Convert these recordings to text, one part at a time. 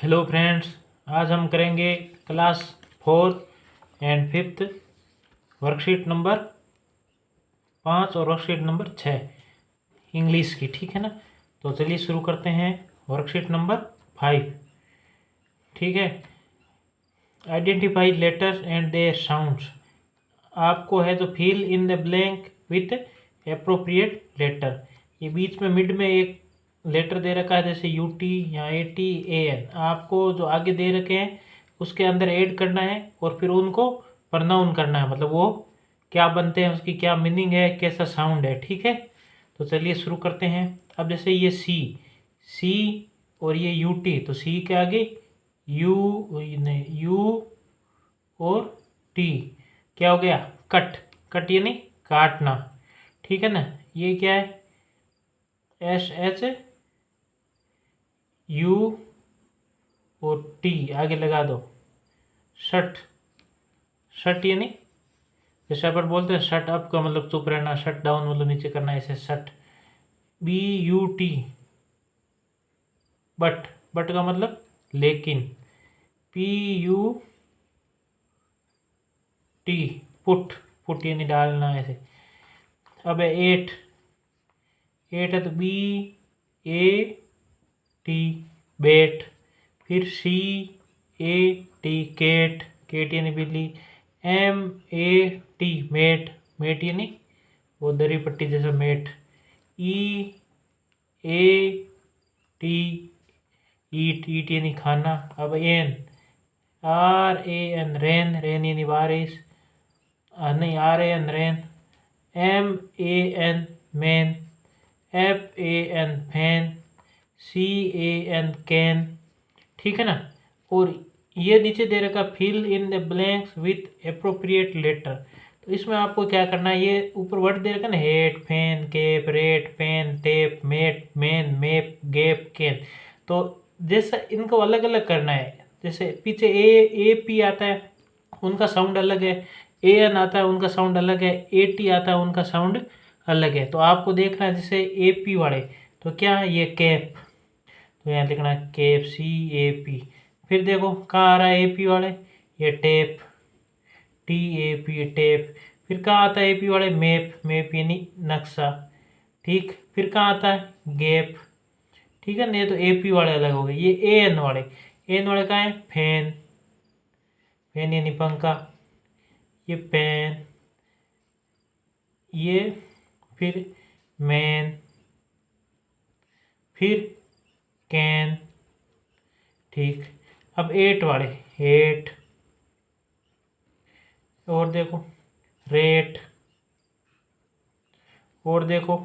Hello friends, आज हम करेंगे क्लास 4 एंड 5 वर्कशीट नंबर 5 और वर्कशीट नंबर 6 इंग्लिश की। ठीक है ना। तो चलिए शुरू करते हैं वर्कशीट नंबर 5। ठीक है। Identify letters and their sounds. आपको है तो fill in the blank with appropriate letter. ये बीच में मिड में एक लेटर दे रखा है, जैसे यूटी या एटी एन। आपको जो आगे दे रखे हैं उसके अंदर ऐड करना है और फिर उनको प्रनाउन करना है, मतलब वो क्या बनते हैं, उसकी क्या मीनिंग है, कैसा साउंड है। ठीक है। तो चलिए शुरू करते हैं। अब जैसे ये सी सी और ये यूटी, तो सी के आगे यू नहीं, यू और टी क्या हो गया, कट। कट यानी काटना। ठीक है ना। ये क्या है, एस एच यू और टी आगे लगा दो, शट। शट यानी जैसे अपन बोलते हैं शट अप का मतलब चुप रहना, शट डाउन मतलब नीचे करना, ऐसे shut. B U T but. But का मतलब लेकिन। P U T put. Put यानी डालना, ऐसे। अब है एट। एट है तो बी ए टी बेट। फिर C A T cat. Cat यानी बिल्ली। M A T mat. Mat यानी वो दरी पट्टी जैसा मेट। ई ए टी ईट। ईट यानी खाना। अब N R A N rain. Rain यानी बारिश। नहीं, R A N ran. M A N man. F A N fan. C A N can. ठीक है ना। और ये नीचे दे रखा fill in the blanks with appropriate letter. तो इसमें आपको क्या करना है, ये ऊपर वर्ड दे रखा है ना, hat fan cap rat pen tap mat man map gap can. तो जैसा इनको अलग अलग करना है। जैसे पीछे ए पी आता है, उनका साउंड अलग है। ए एन आता है, उनका साउंड अलग है। ए टी आता है, उनका साउंड अलग है। तो आपको देखना है जैसे ए पी वाले, तो क्या है ये कैप, तो यहाँ लिखना है कैप सी ए पी। फिर देखो कहाँ आ रहा है ए पी वाले, ये tape T A P tape. फिर कहाँ आता है ए पी वाले, मैप। मैप यानी नक्शा। ठीक। फिर कहाँ आता है गैप। ठीक है ना। ये तो ए पी वाले अलग हो गए। ये ए एन वाले, एन वाले कहाँ है, फैन। फैन यानी पंखा। ये पेन। ये फिर मैन। फिर कैन। ठीक। अब एट वाले, एट। और देखो रेट। और देखो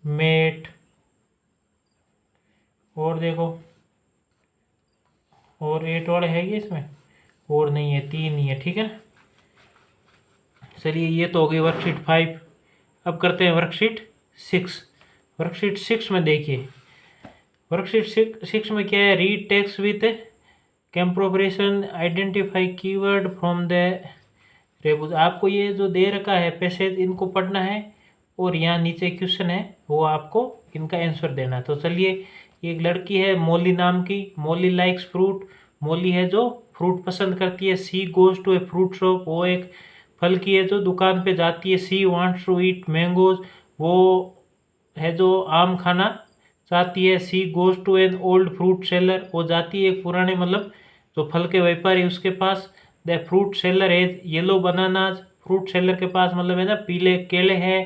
मेट। और देखो, और एट वाले है ये इसमें, और नहीं है, तीन ही है। ठीक है ना। चलिए ये तो हो गई वर्कशीट 5। अब करते हैं वर्कशीट 6। वर्कशीट 6 में देखिए, वर्कशीट 6 में क्या है, read text with comprehension, identify keyword from the rebus. आपको ये जो दे रखा है पैसेज, इनको पढ़ना है और यहाँ नीचे क्वेश्चन है, वो आपको इनका आंसर देना है। तो चलिए, एक लड़की है मोली नाम की। मोली लाइक्स फ्रूट। मोली है जो फ्रूट पसंद करती है। She goes to a fruit shop. वो एक फल की है जो दुकान पे जाती है। She wants to eat mangoes. वो है जो आम खाना चाहती है। She goes to an old fruit seller. वो जाती है एक पुराने मतलब जो फल के व्यापारी उसके पास। The fruit seller has yellow bananas. Fruit seller के पास मतलब है ना पीले केले हैं।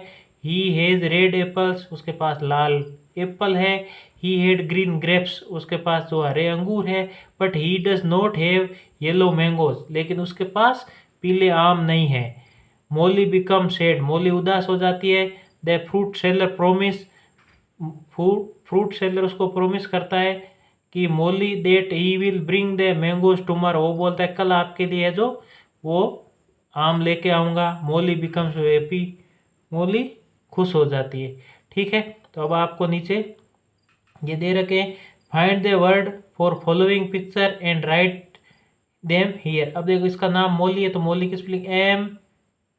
He has red apples. उसके पास लाल एप्पल है। He had green grapes. उसके पास जो हरे अंगूर है। But he does not have yellow mangoes. लेकिन उसके पास पीले आम नहीं है। मोली बिकम सैड। मोली उदास हो जाती है। The fruit seller promise. Fruit seller उसको प्रोमिस करता है कि Molly that he will bring the mangoes tomorrow. वो बोलता है कल आपके लिए जो वो आम लेके आऊँगा। मोली बिकम्स हैप्पी। मोली खुश हो जाती है। ठीक है। तो अब आपको नीचे ये दे रखे, find the word for following picture and write them here. अब देखो इसका नाम मोली है, तो मोली की spelling M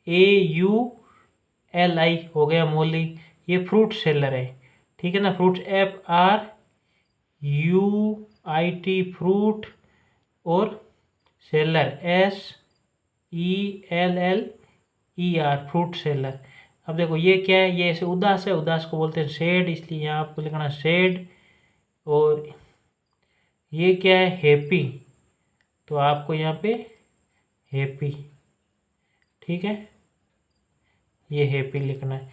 A U L I हो गया मोली। ये फ्रूट सेलर है। ठीक है ना। Fruits F R you IT fruit और सेलर SELLER फ्रूट सेलर। अब देखो ये क्या है, ये ऐसे उदास है, उदास को बोलते हैं शेड, इसलिए यहाँ आपको लिखना शेड। और ये क्या है, हैप्पी, तो आपको यहाँ पे हैप्पी, ठीक है, ये हैप्पी लिखना है।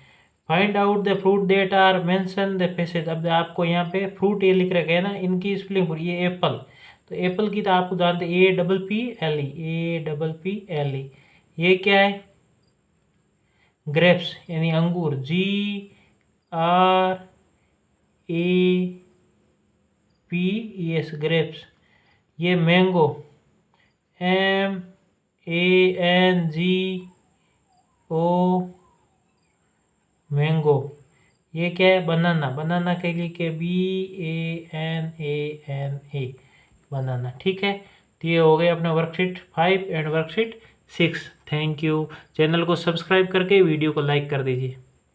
Find out the fruit that are mention the passage. अब आपको यहाँ पे फ्रूट ये लिख रखे है ना, इनकी स्पेलिंग पूरी। ये एप्पल, तो एप्पल की तो आपको जानते APPLE। ये क्या है, ग्रेप्स यानी अंगूर, GRAPES ग्रेप्स। ये मैंगो, MANGO मैंगो। ये क्या है, बनाना, बनाना के लिए क्या, BANANA बनाना, ठीक है। तो ये हो गए अपना worksheet 5 and worksheet 6। Thank you. Channel को सब्सक्राइब करके वीडियो को लाइक कर दीजिए।